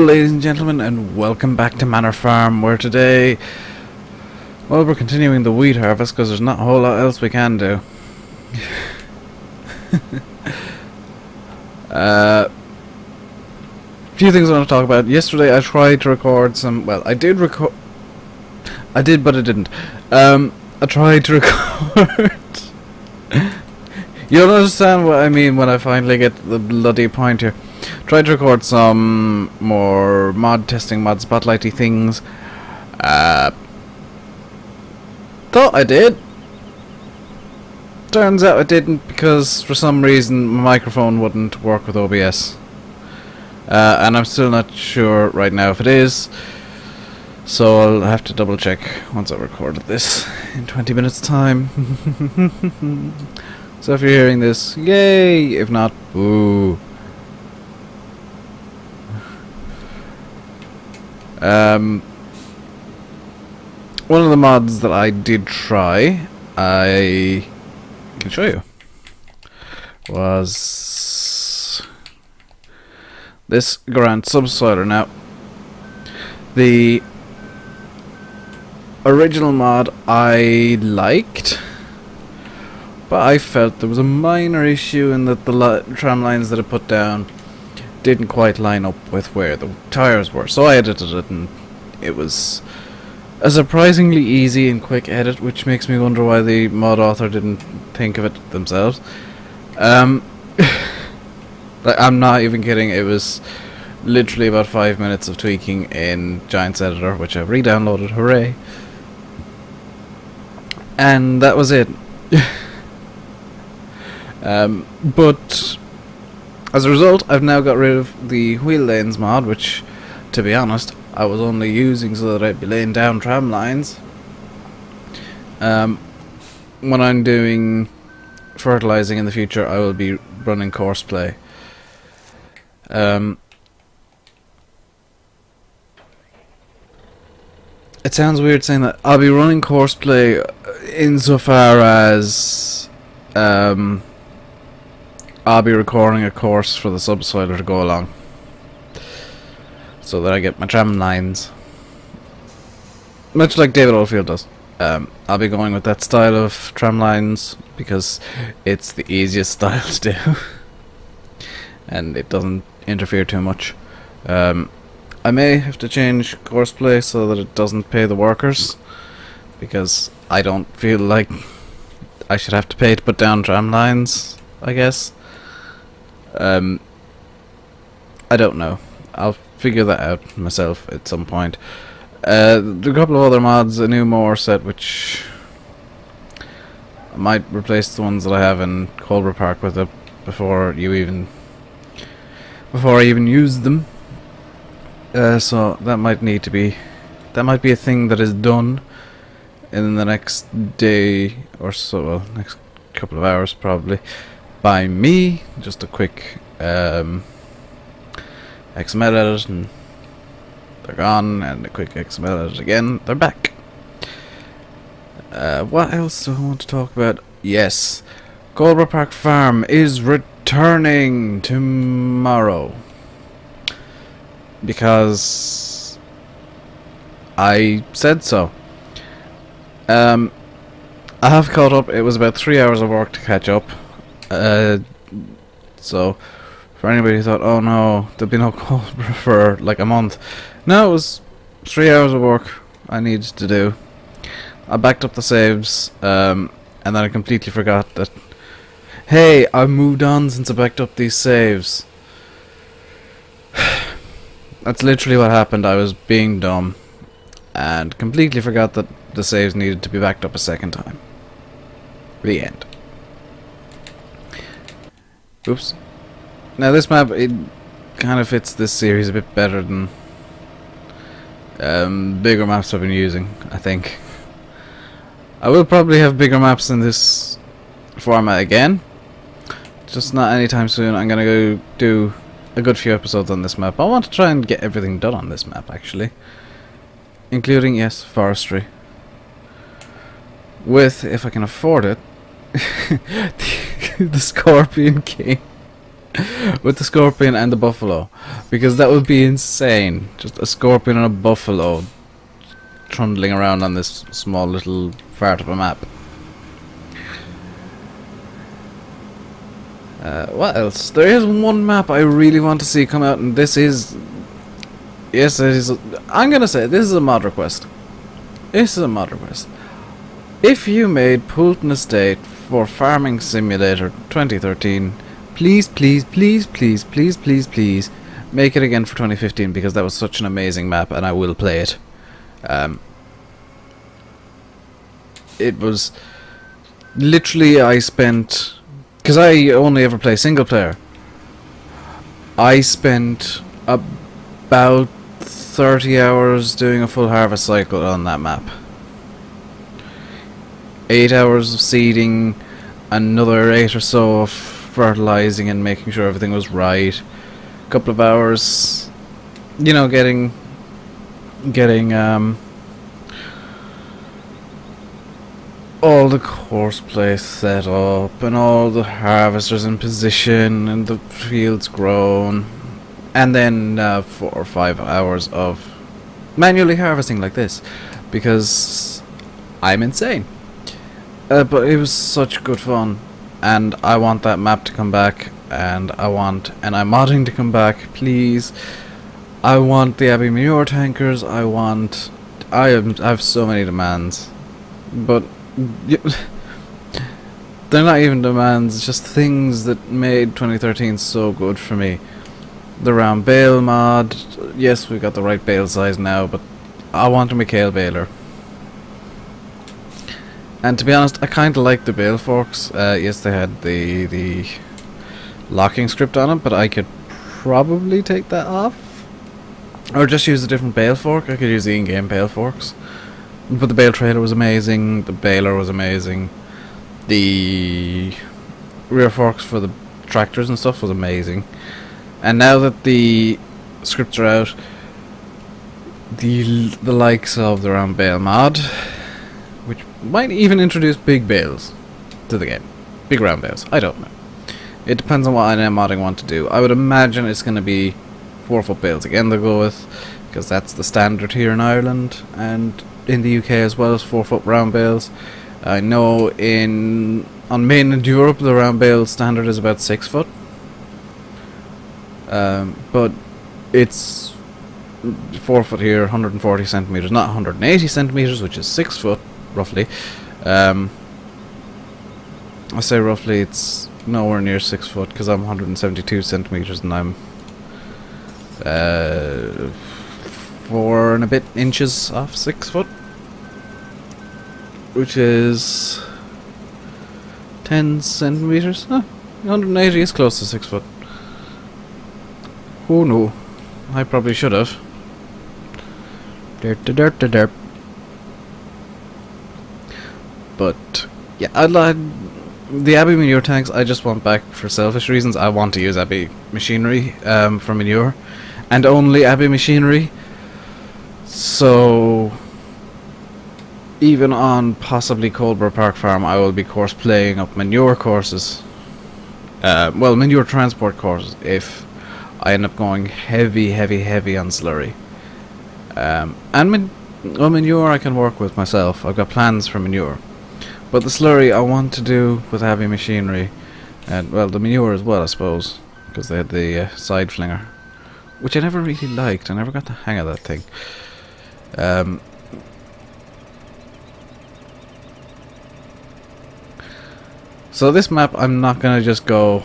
ladies and gentlemen, and welcome back to Manor Farm, where today, well, we're continuing the wheat harvest because there's not a whole lot else we can do. Few things I want to talk about. Yesterday I tried to record some, well, I did, but I didn't. I tried to record. You don't understand what I mean when I finally get the bloody point here. Tried to record some more mod testing, mod spotlighty things. Thought I did. Turns out I didn't, because for some reason my microphone wouldn't work with OBS. And I'm still not sure right now if it is. So I'll have to double check once I recorded this in 20 minutes time. So if you're hearing this, yay! If not, boo. One of the mods that I did try, I can show you, was this Grand Subsoiler. Now, the original mod I liked, but I felt there was a minor issue in that the tram lines that I put down didn't quite line up with where the tires were. So I edited it, and it was a surprisingly easy and quick edit, which makes me wonder why the mod author didn't think of it themselves. Like, I'm not even kidding, it was literally about 5 minutes of tweaking in Giants Editor, which I've re-downloaded, hooray. And that was it. But as a result, I've now got rid of the wheel lanes mod, which, to be honest, I was only using so that I'd be laying down tram lines. When I'm doing fertilizing in the future, I will be running course play. It sounds weird saying that. I'll be running course play insofar as I'll be recording a course for the subsoiler to go along, so that I get my tram lines, much like David Oldfield does. I'll be going with that style of tram lines because it's the easiest style to do, and it doesn't interfere too much. I may have to change course play so that it doesn't pay the workers, because I don't feel like I should have to pay to put down tram lines, I guess. I don't know. I'll figure that out myself at some point. There are a couple of other mods, a new mower set, which I might replace the ones that I have in Colbert Park with it before I even use them. So that might need to be, that might be a thing that is done in the next day or so, well, next couple of hours probably, by me. Just a quick XML edit and they're gone, and a quick XML edit again, they're back. What else do I want to talk about? Yes, Colbert Park Farm is returning tomorrow, because I said so. I have caught up. It was about 3 hours of work to catch up. So for anybody who thought, oh no, there'll be no Colbert for like a month, no, it was 3 hours of work I needed to do. I backed up the saves, and then I completely forgot that, hey, I've moved on since I backed up these saves. That's literally what happened. I was being dumb and completely forgot that the saves needed to be backed up a second time. The end. Oops. Now this map, it kind of fits this series a bit better than bigger maps I've been using, I think. I will probably have bigger maps in this format again, just not anytime soon. I'm gonna go do a good few episodes on this map. I want to try and get everything done on this map, actually, including, yes, forestry, with, if I can afford it, the Scorpion King. with the scorpion and the buffalo, because that would be insane. Just a scorpion and a buffalo trundling around on this small little part of a map. What else? There is one map I really want to see come out, and this is... Yes, it is. I'm gonna say this is a mod request. This is a mod request. If you made Poulton Estate for Farming Simulator 2013, please, please, please, please, please, please, please, make it again for 2015, because that was such an amazing map, and I will play it. It was literally, I spent, because I only ever play single player, I spent about 30 hours doing a full harvest cycle on that map. 8 hours of seeding, another 8 or so of fertilizing and making sure everything was right. A couple of hours, you know, getting all the course place set up and all the harvesters in position and the fields grown, and then 4 or 5 hours of manually harvesting like this, because I'm insane. But it was such good fun, and I want that map to come back, and I'm modding to come back, please. I want the Abbey Manure tankers. I have so many demands, but they're not even demands, just things that made 2013 so good for me. The round bale mod, yes, we got the right bale size now, but I want a McHale baler. And to be honest, I kind of like the bale forks. Yes, they had the locking script on it, but I could probably take that off, or just use a different bale fork. I could use the in-game bale forks. But the bale trailer was amazing, the baler was amazing, the rear forks for the tractors and stuff was amazing. And now that the scripts are out, the likes of the round bale mod, which might even introduce big bales to the game, big round bales, I don't know. It depends on what INM modding want to do. I would imagine it's going to be 4-foot bales again they'll go with, because that's the standard here in Ireland, and in the UK as well as 4-foot round bales. I know on mainland Europe the round bale standard is about 6 foot, but it's 4 foot here, 140 centimeters, not 180 centimeters, which is 6 foot roughly. I say roughly, it's nowhere near 6 foot, because I'm 172 centimeters and I'm 4 and a bit inches off 6 foot, which is 10 centimeters. 180 is close to 6 foot. Oh no, I probably should have. Derp. But yeah, I'd like the Abbey manure tanks. I just want back for selfish reasons. I want to use Abbey machinery for manure, and only Abbey machinery. So even on possibly Coldborough Park Farm, I will be course playing up manure courses. Well, manure transport courses if I end up going heavy on slurry. And manure I can work with myself. I've got plans for manure. But the slurry I want to do with heavy machinery, and well, the manure as well, I suppose, because they had the side flinger, which I never really liked. I never got the hang of that thing. So this map, I'm not gonna just go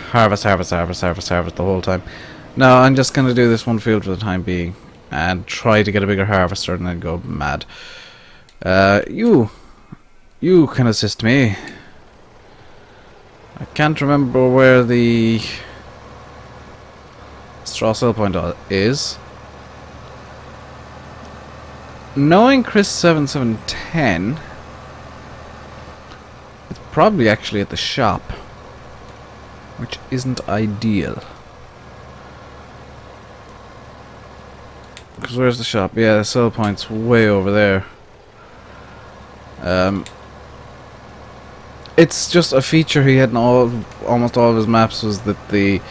harvest the whole time. No, I'm just gonna do this one field for the time being and try to get a bigger harvester and then go mad. You can assist me. I can't remember where the straw sell point is. Knowing Chris 7710, it's probably actually at the shop, which isn't ideal. Because where's the shop? Yeah, the sell point's way over there. It's just a feature he had in almost all of his maps, was that the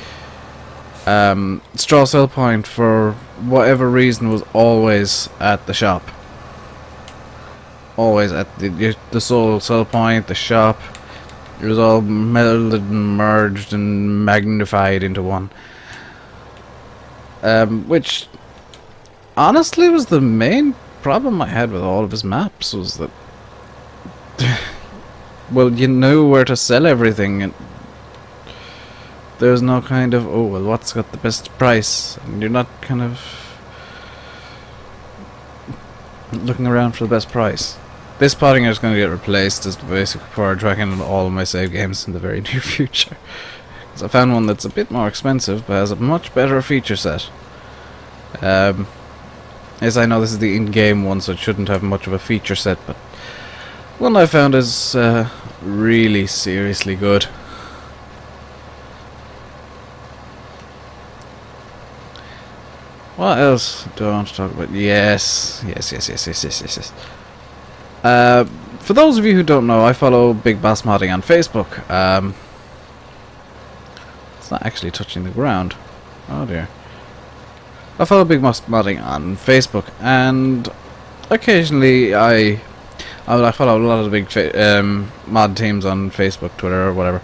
Straw sell point, for whatever reason, was always at the shop. Always at the sole sell point, the shop. It was all melded and merged and magnified into one. Which honestly was the main problem I had with all of his maps, was that well, you knew where to sell everything, and there's no kind of, oh well, what's got the best price, and you're not kind of looking around for the best price. This potting is going to get replaced as the basic power tracking in all of my save games in the very near future, because I found one that's a bit more expensive but has a much better feature set. As I know this is the in-game one, so it shouldn't have much of a feature set, but one I found is really seriously good. What else do I want to talk about? Yes. For those of you who don't know, I follow Big Boss Modding on Facebook. It's not actually touching the ground. Oh dear. I follow Big Boss Modding on Facebook, and occasionally I follow a lot of the big mod teams on Facebook, Twitter, or whatever.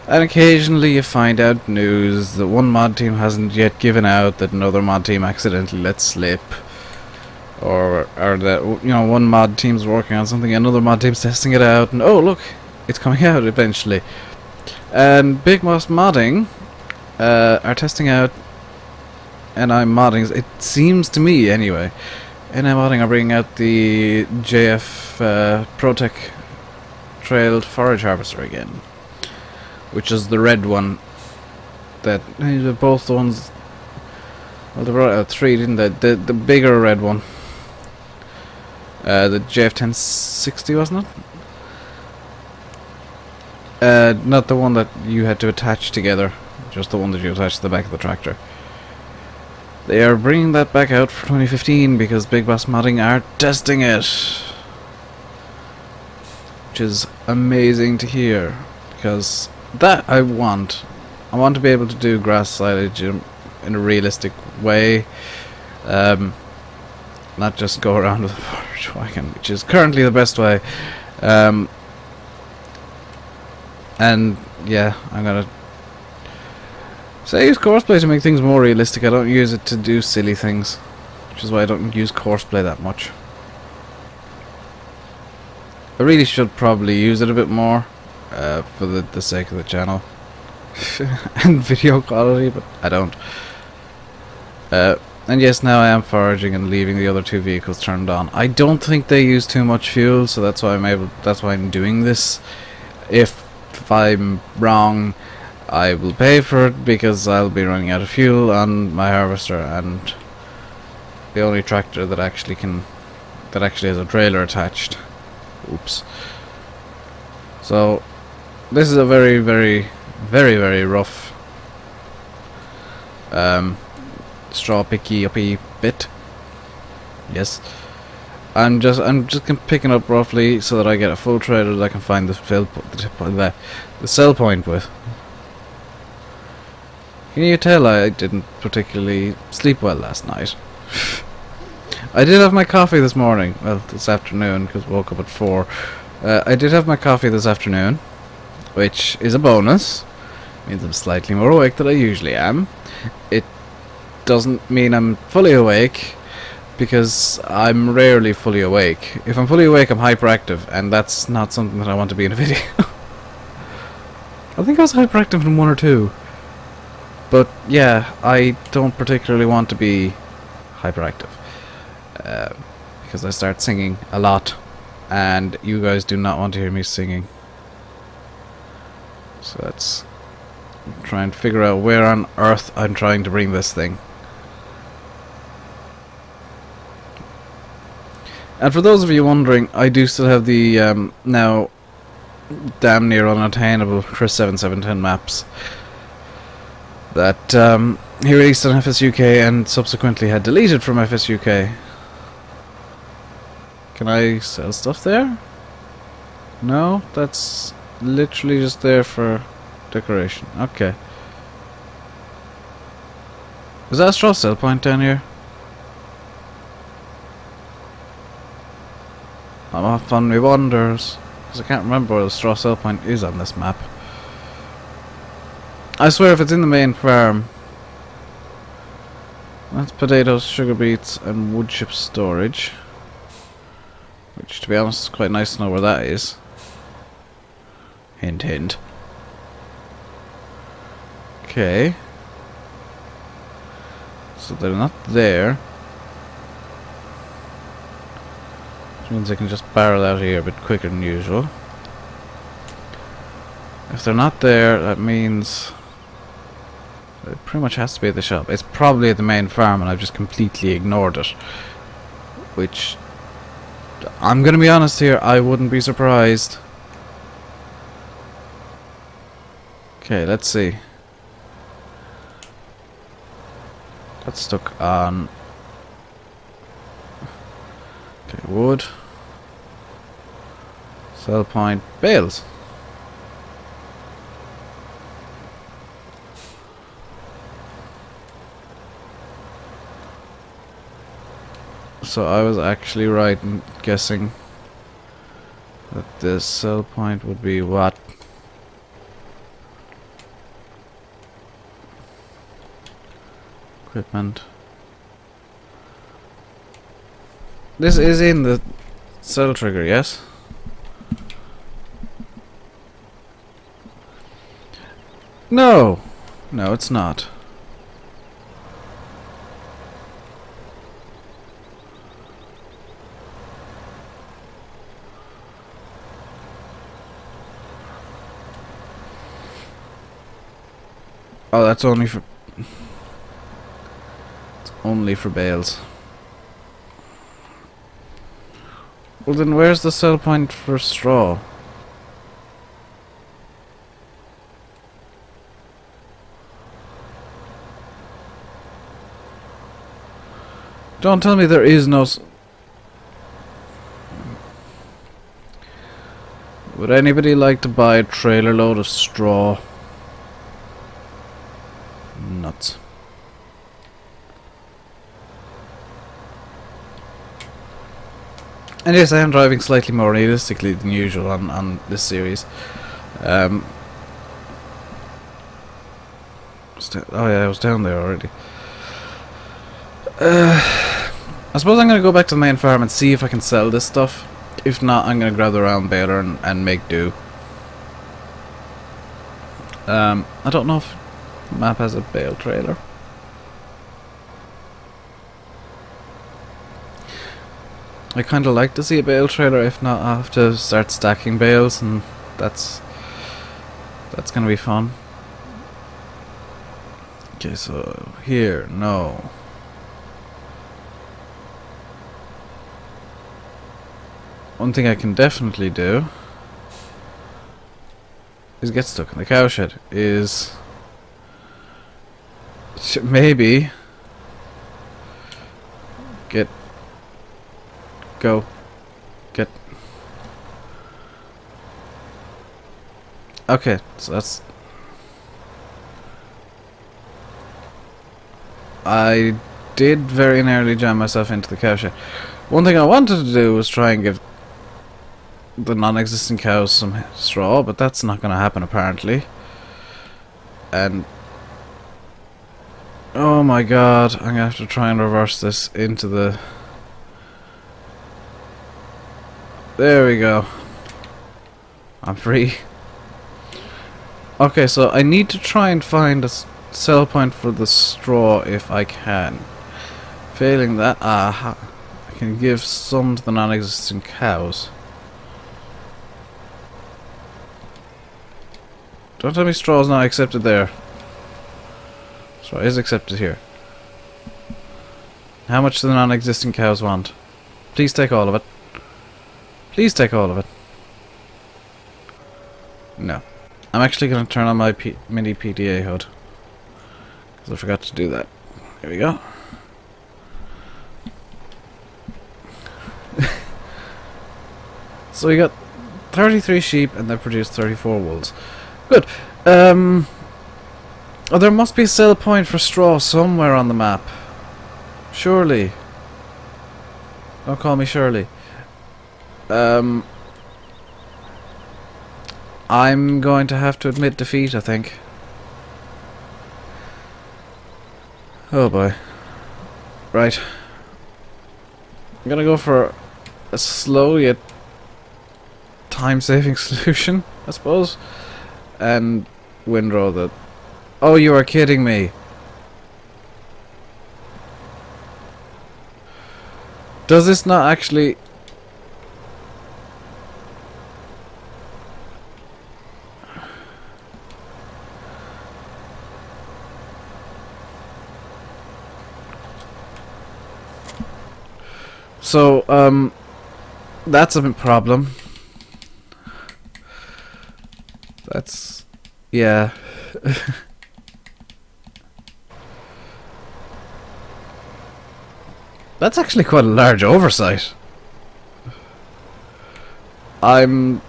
And occasionally you find out news that one mod team hasn't yet given out, that another mod team accidentally let slip, or that, you know, one mod team's working on something, another mod team's testing it out, and oh look, it's coming out eventually. And Big Boss Modding are testing out NI Modding, it seems to me anyway. NI Modding are bringing out the JF Protec Trailed Forage Harvester again, which is the red one. That both the ones. Well, they brought out 3, didn't they? The bigger red one. The JF1060, wasn't it? Not the one that you had to attach together, just the one that you attached to the back of the tractor. They are bringing that back out for 2015 because Big Boss Modding are testing it, which is amazing to hear, because that I want to be able to do grass silage in a realistic way, not just go around with a forage wagon, which is currently the best way. And yeah, I'm gonna say use courseplay to make things more realistic. I don't use it to do silly things, which is why I don't use courseplay that much. I really should probably use it a bit more for the sake of the channel and video quality, but I don't. And yes, now I am foraging and leaving the other 2 vehicles turned on. I don't think they use too much fuel, so that's why I'm doing this. If I'm wrong, I will pay for it, because I'll be running out of fuel on my harvester, and the only tractor that actually has a trailer attached. Oops. So this is a very, very, very, very rough straw picky uppy bit. Yes. I'm just picking up roughly so that I get a full trailer that I can find the sell point with. Can you tell I didn't particularly sleep well last night? I did have my coffee this morning. Well, this afternoon, because I woke up at 4. I did have my coffee this afternoon, which is a bonus. Means I'm slightly more awake than I usually am. It doesn't mean I'm fully awake, because I'm rarely fully awake. If I'm fully awake, I'm hyperactive, and that's not something that I want to be in a video. I think I was hyperactive in 1 or 2. But yeah, I don't particularly want to be hyperactive, because I start singing a lot, and you guys do not want to hear me singing. So let's try and figure out where on earth I'm trying to bring this thing. And for those of you wondering, I do still have the now damn near unattainable Chris 7710 maps that he released on FSUK and subsequently had deleted from FSUK. Can I sell stuff there? No, that's literally just there for decoration. Okay. Is that a straw cell point down here? I'm off on me wonders, because I can't remember where the straw cell point is on this map. I swear if it's in the main farm. That's potatoes, sugar beets and wood chip storage. Which, to be honest, is quite nice to know where that is. Hint, hint. Okay. So they're not there. Which means I can just barrel out here a bit quicker than usual. If they're not there, that means it pretty much has to be at the shop. It's probably at the main farm and I've just completely ignored it. Which, I'm gonna be honest here, I wouldn't be surprised. Okay, let's see. Got stuck on... Okay, wood. Sell point. Bales. So I was actually right in guessing that this sell point would be what? Equipment. This is in the cell trigger, yes? No! No, it's not. Oh, that's only for... It's only for bales. Well then where's the sell point for straw? Don't tell me there is no... Would anybody like to buy a trailer load of straw? Nuts. And yes, I am driving slightly more realistically than usual on this series. Oh yeah, I was down there already. I suppose I'm going to go back to the main farm and see if I can sell this stuff. If not, I'm going to grab the round baler and make do. I don't know if the map has a bale trailer. I kind of like to see a bale trailer. If not, I'll have to start stacking bales, and that's going to be fun. Okay, so here, no. One thing I can definitely do is get stuck in the cowshed. Is maybe get okay, so that's... I did very nearly jam myself into the cowshed. One thing I wanted to do was try and give the non-existent cows some straw, but that's not going to happen apparently. And oh my god, I'm going to have to try and reverse this into the... There we go. I'm free. Okay, so I need to try and find a sell point for the straw if I can. Failing that, I can give some to the non-existent cows. Don't tell me straw is not accepted there. Straw is accepted here. How much do the non-existent cows want? Please take all of it. Please take all of it. No. I'm actually going to turn on my mini PDA HUD. Because I forgot to do that. Here we go. So we got 33 sheep and they produce 34 wools. Good. Oh, there must be a sell point for straw somewhere on the map. Surely. Don't call me Shirley. I'm going to have to admit defeat, I think. Oh boy. Right. I'm gonna go for a slow yet time-saving solution, I suppose. And windrow the... Oh, you are kidding me. Does this not actually... So, that's a problem. That's... yeah. That's actually quite a large oversight. I'm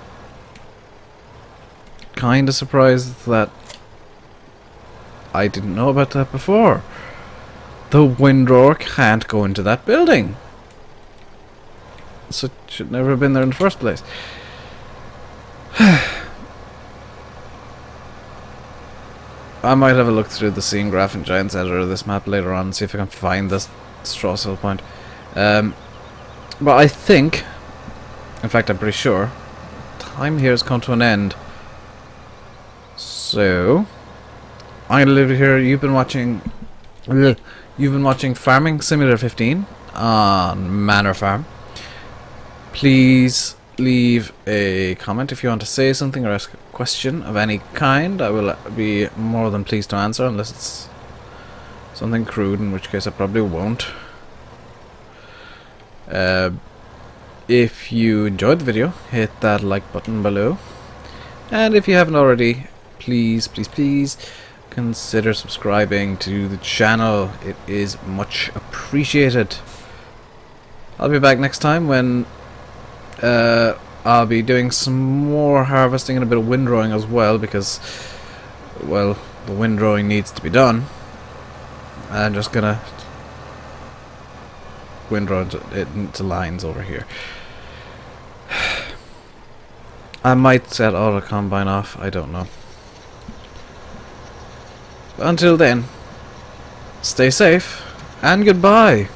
kinda surprised that I didn't know about that before. The windrower can't go into that building. So it should never have been there in the first place. I might have a look through the scene graph and Giants editor of this map later on and see if I can find this straw sell point. But I think, in fact I'm pretty sure, time here has come to an end. So I'm gonna leave it here. You've been watching Farming Simulator 15 on Manor Farm. Please leave a comment if you want to say something or ask a question of any kind. I will be more than pleased to answer, unless it's something crude, in which case I probably won't. If you enjoyed the video, hit that like button below. And if you haven't already, please consider subscribing to the channel. It is much appreciated. I'll be back next time when I'll be doing some more harvesting and a bit of windrowing as well, because, well, the windrowing needs to be done. I'm just gonna windrow it into lines over here. I might set auto combine off, I don't know. But until then, stay safe and goodbye.